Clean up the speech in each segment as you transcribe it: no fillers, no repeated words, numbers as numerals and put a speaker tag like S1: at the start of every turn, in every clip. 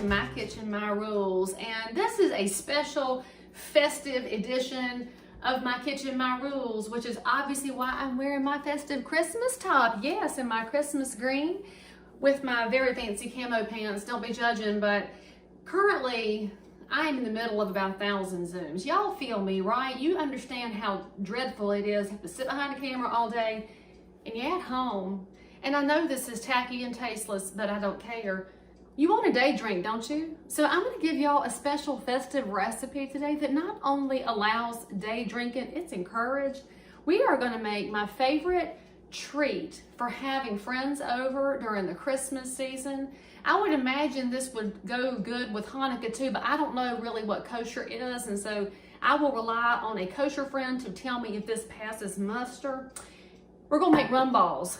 S1: My Kitchen, My Rules, and this is a special festive edition of My Kitchen, My Rules, which is obviously why I'm wearing my festive Christmas top. Yes, and my Christmas green with my very fancy camo pants. Don't be judging, but currently I'm in the middle of about 1,000 Zooms. Y'all feel me, right? You understand how dreadful it is to have to sit behind a camera all day and you're at home. And I know this is tacky and tasteless, but I don't care. You want a day drink, don't you? So I'm gonna give y'all a special festive recipe today that not only allows day drinking, it's encouraged. We are gonna make my favorite treat for having friends over during the Christmas season. I would imagine this would go good with Hanukkah too, but I don't know really what kosher is, and so I will rely on a kosher friend to tell me if this passes muster. We're gonna make rum balls.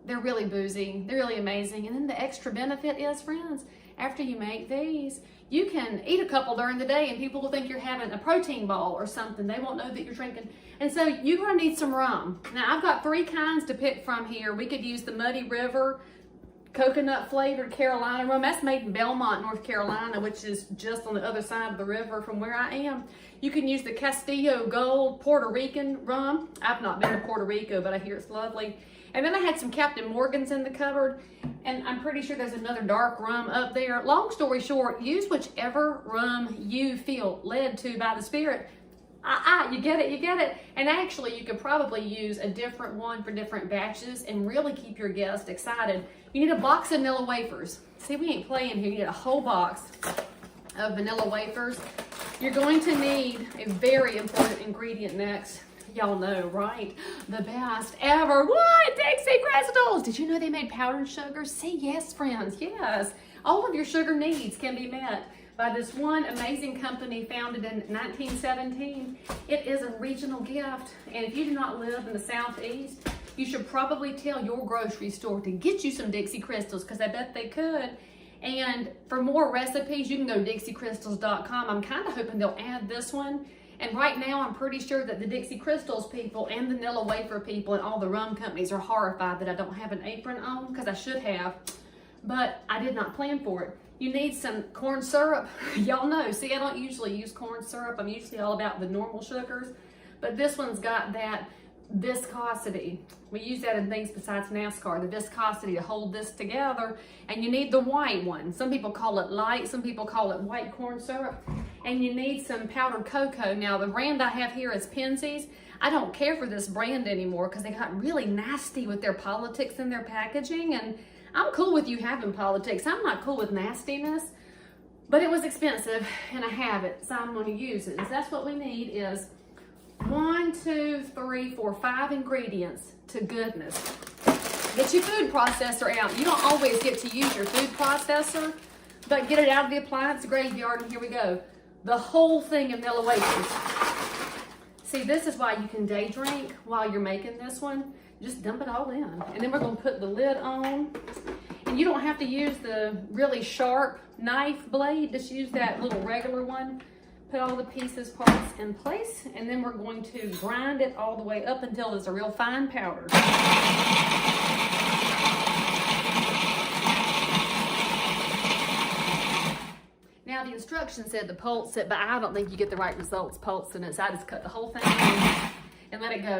S1: They're really boozy, they're really amazing. And then the extra benefit is, friends, after you make these, you can eat a couple during the day and people will think you're having a protein ball or something. They won't know that you're drinking. And so you're gonna need some rum. Now I've got 3 kinds to pick from here. We could use the Muddy River coconut flavored Carolina rum. That's made in Belmont, North Carolina, which is just on the other side of the river from where I am. You can use the Castillo Gold Puerto Rican rum. I've not been to Puerto Rico, but I hear it's lovely. And then I had some Captain Morgan's in the cupboard, and I'm pretty sure there's another dark rum up there. Long story short, use whichever rum you feel led to by the Spirit. You get it, you get it. And actually, you could probably use a different one for different batches and really keep your guests excited. You need a box of vanilla wafers. See, we ain't playing here. You need a whole box of vanilla wafers. You're going to need a very important ingredient next. Y'all know, right? The best ever. What? Dixie Crystals. Did you know they made powdered sugar? Say yes, friends. Yes. All of your sugar needs can be met by this one amazing company founded in 1917. It is a regional gift. And if you do not live in the Southeast, you should probably tell your grocery store to get you some Dixie Crystals, because I bet they could. And for more recipes, you can go to dixiecrystals.com. I'm kind of hoping they'll add this one. And right now, I'm pretty sure that the Dixie Crystals people and the Vanilla Wafer people and all the rum companies are horrified that I don't have an apron on, because I should have, but I did not plan for it. You need some corn syrup. Y'all know, see, I don't usually use corn syrup. I'm usually all about the normal sugars, but this one's got that viscosity. We use that in things besides NASCAR, the viscosity to hold this together. And you need the white one. Some people call it light, some people call it white corn syrup. And you need some powdered cocoa. Now the brand I have here is Penzeys. I don't care for this brand anymore because they got really nasty with their politics in their packaging, and I'm cool with you having politics. I'm not cool with nastiness, but it was expensive and I have it, so I'm going to use it. And so that's what we need is 1, 2, 3, 4, 5 ingredients to goodness. Get your food processor out. You don't always get to use your food processor, but get it out of the appliance graveyard, and here we go. The whole thing of vanilla wafers. See, this is why you can day drink while you're making this one. Just dump it all in. And then we're gonna put the lid on. And you don't have to use the really sharp knife blade, just use that little regular one. Put all the pieces, parts in place, and then we're going to grind it all the way up until it's a real fine powder. Now the instructions said to pulse it, but I don't think you get the right results pulsing it, so I just cut the whole thing and let it go.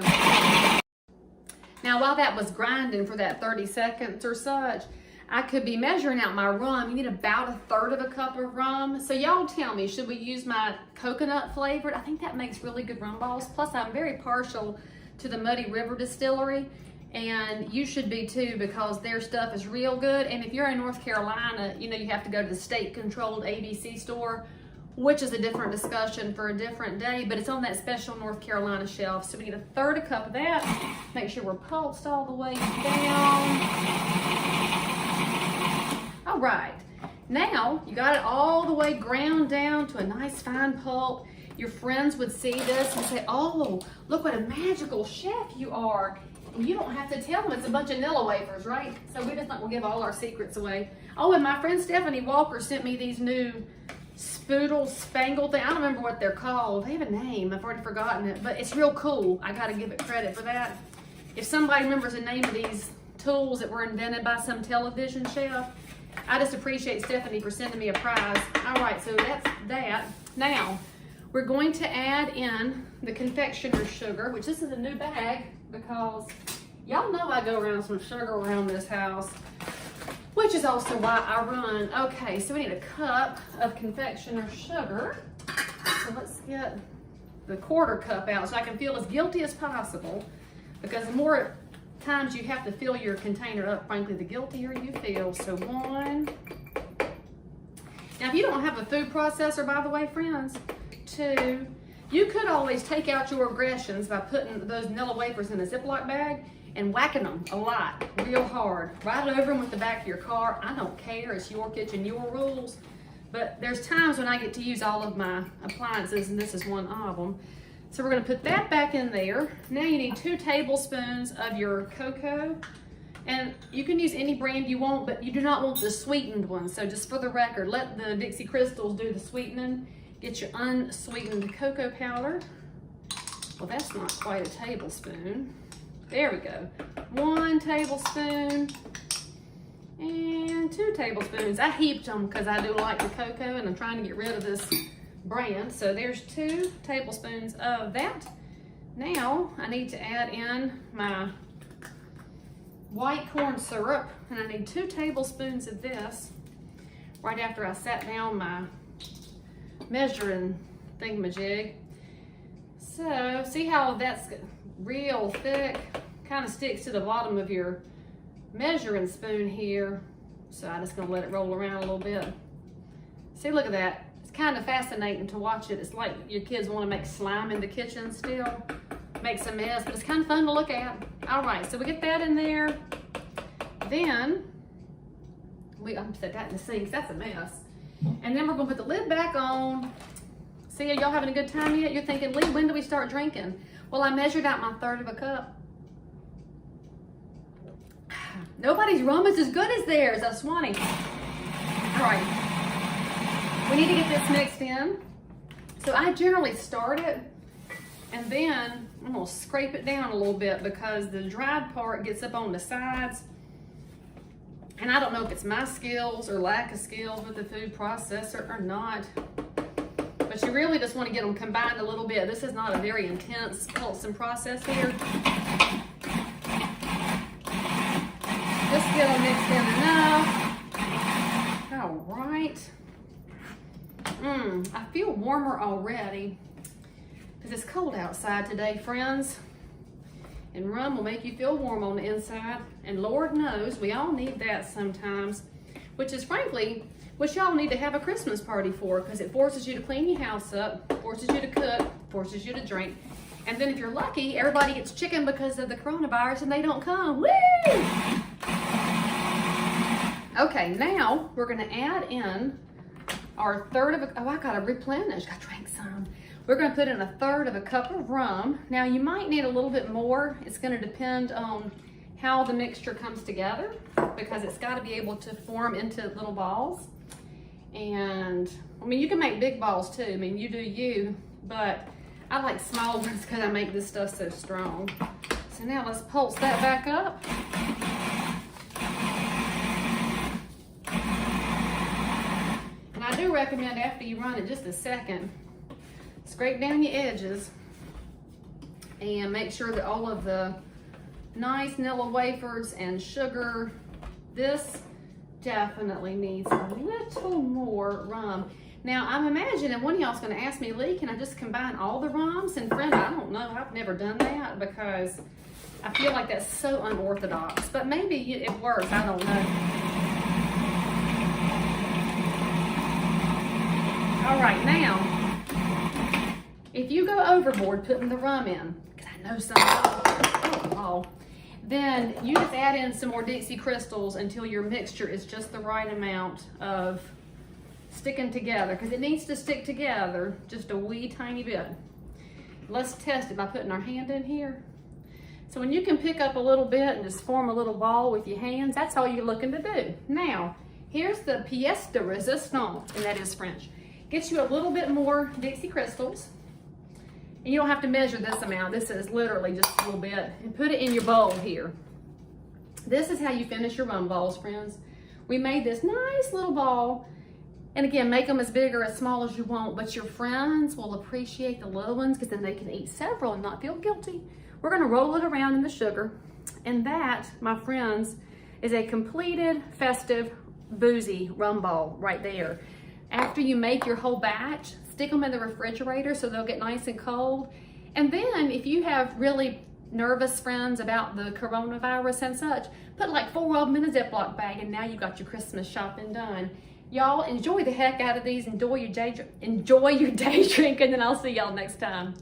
S1: Now while that was grinding for that 30 seconds or such, I could be measuring out my rum. You need about 1/3 cup of rum. So y'all tell me, should we use my coconut flavored? I think that makes really good rum balls. Plus I'm very partial to the Muddy River Distillery, and you should be too, because their stuff is real good. And if you're in North Carolina, you know you have to go to the state controlled ABC store, which is a different discussion for a different day, but it's on that special North Carolina shelf. So we need 1/3 cup of that. Make sure we're pulsed all the way down. All right, now you got it all the way ground down to a nice fine pulp. Your friends would see this and say, oh, look what a magical chef you are. And you don't have to tell them it's a bunch of vanilla wafers, right? So we're just not gonna give all our secrets away. Oh, and my friend Stephanie Walker sent me these new spoodle spangle thing. I don't remember what they're called. They have a name, I've already forgotten it, but it's real cool. I gotta give it credit for that. If somebody remembers the name of these tools that were invented by some television chef, I just appreciate Stephanie for sending me a prize. All right, so that's that. Now, we're going to add in the confectioner's sugar, which this is a new bag because y'all know I go around some sugar around this house, which is also why I run. Okay, so we need a cup of confectioner's sugar. So let's get the quarter cup out so I can feel as guilty as possible, because the more times you have to fill your container up, frankly, the guiltier you feel. So 1. Now, if you don't have a food processor, by the way, friends, 2, you could always take out your aggressions by putting those vanilla wafers in a Ziploc bag and whacking them a lot, real hard, right over them with the back of your car. I don't care, it's your kitchen, your rules. But there's times when I get to use all of my appliances, and this is one of them. So we're gonna put that back in there. Now you need 2 tablespoons of your cocoa. And you can use any brand you want, but you do not want the sweetened one. So just for the record, let the Dixie Crystals do the sweetening. Get your unsweetened cocoa powder. Well, that's not quite a tablespoon. There we go. 1 tablespoon and 2 tablespoons. I heaped them because I do like the cocoa and I'm trying to get rid of this brand. So there's 2 tablespoons of that. Now I need to add in my white corn syrup, and I need 2 tablespoons of this right after I sat down my measuring thingamajig. So see how that's real thick, kind of sticks to the bottom of your measuring spoon here. So I'm just gonna let it roll around a little bit. See, look at that. It's kind of fascinating to watch it. It's like your kids want to make slime in the kitchen still. Makes a mess, but it's kind of fun to look at. All right, so we get that in there. Then, I'm set that in the sink, that's a mess. And then we're gonna put the lid back on. See, are y'all having a good time yet? You're thinking, Leigh, when do we start drinking? Well, I measured out my 1/3 of a cup. Nobody's rum is as good as theirs, that's Swanee. All right, we need to get this mixed in. So I generally start it, and then I'm gonna scrape it down a little bit because the dried part gets up on the sides. And I don't know if it's my skills or lack of skills with the food processor or not. But you really just want to get them combined a little bit. This is not a very intense pulsing process here. Just get them mixed in enough. All right. I feel warmer already because it's cold outside today, friends. And rum will make you feel warm on the inside. And Lord knows we all need that sometimes, which is frankly what y'all need to have a Christmas party for, because it forces you to clean your house up, forces you to cook, forces you to drink. And then if you're lucky, everybody gets chicken because of the coronavirus and they don't come. Woo! Okay, now we're gonna add in our 1/3 of a, oh, I gotta replenish, I drank some. We're gonna put in 1/3 of a cup of rum. Now you might need a little bit more. It's gonna depend on how the mixture comes together, because it's gotta be able to form into little balls. And I mean, you can make big balls too. I mean, you do you, but I like small ones because I make this stuff so strong. So now let's pulse that back up. And I do recommend after you run it just a second, scrape down your edges and make sure that all of the nice vanilla wafers and sugar, this definitely needs a little more rum. Now, I'm imagining one of y'all's gonna ask me, Leigh, can I just combine all the rums? And friend, I don't know, I've never done that because I feel like that's so unorthodox, but maybe it works, I don't know. All right, now, if you go overboard putting the rum in, because I know some, then you just add in some more Dixie Crystals until your mixture is just the right amount of sticking together, because it needs to stick together just a wee tiny bit. Let's test it by putting our hand in here. So when you can pick up a little bit and just form a little ball with your hands, that's all you're looking to do. Now, here's the pièce de résistance, and that is French. Get you a little bit more Dixie Crystals. And you don't have to measure this amount. This is literally just a little bit. And put it in your bowl here. This is how you finish your rum balls, friends. We made this nice little ball. And again, make them as big or as small as you want, but your friends will appreciate the little ones because then they can eat several and not feel guilty. We're gonna roll it around in the sugar. And that, my friends, is a completed Festive Boozy rum ball right there. After you make your whole batch, stick them in the refrigerator so they'll get nice and cold. And then if you have really nervous friends about the coronavirus and such, put like 4 of them in a Ziploc bag and now you got your Christmas shopping done. Y'all enjoy the heck out of these. Enjoy your day drinking, and I'll see y'all next time.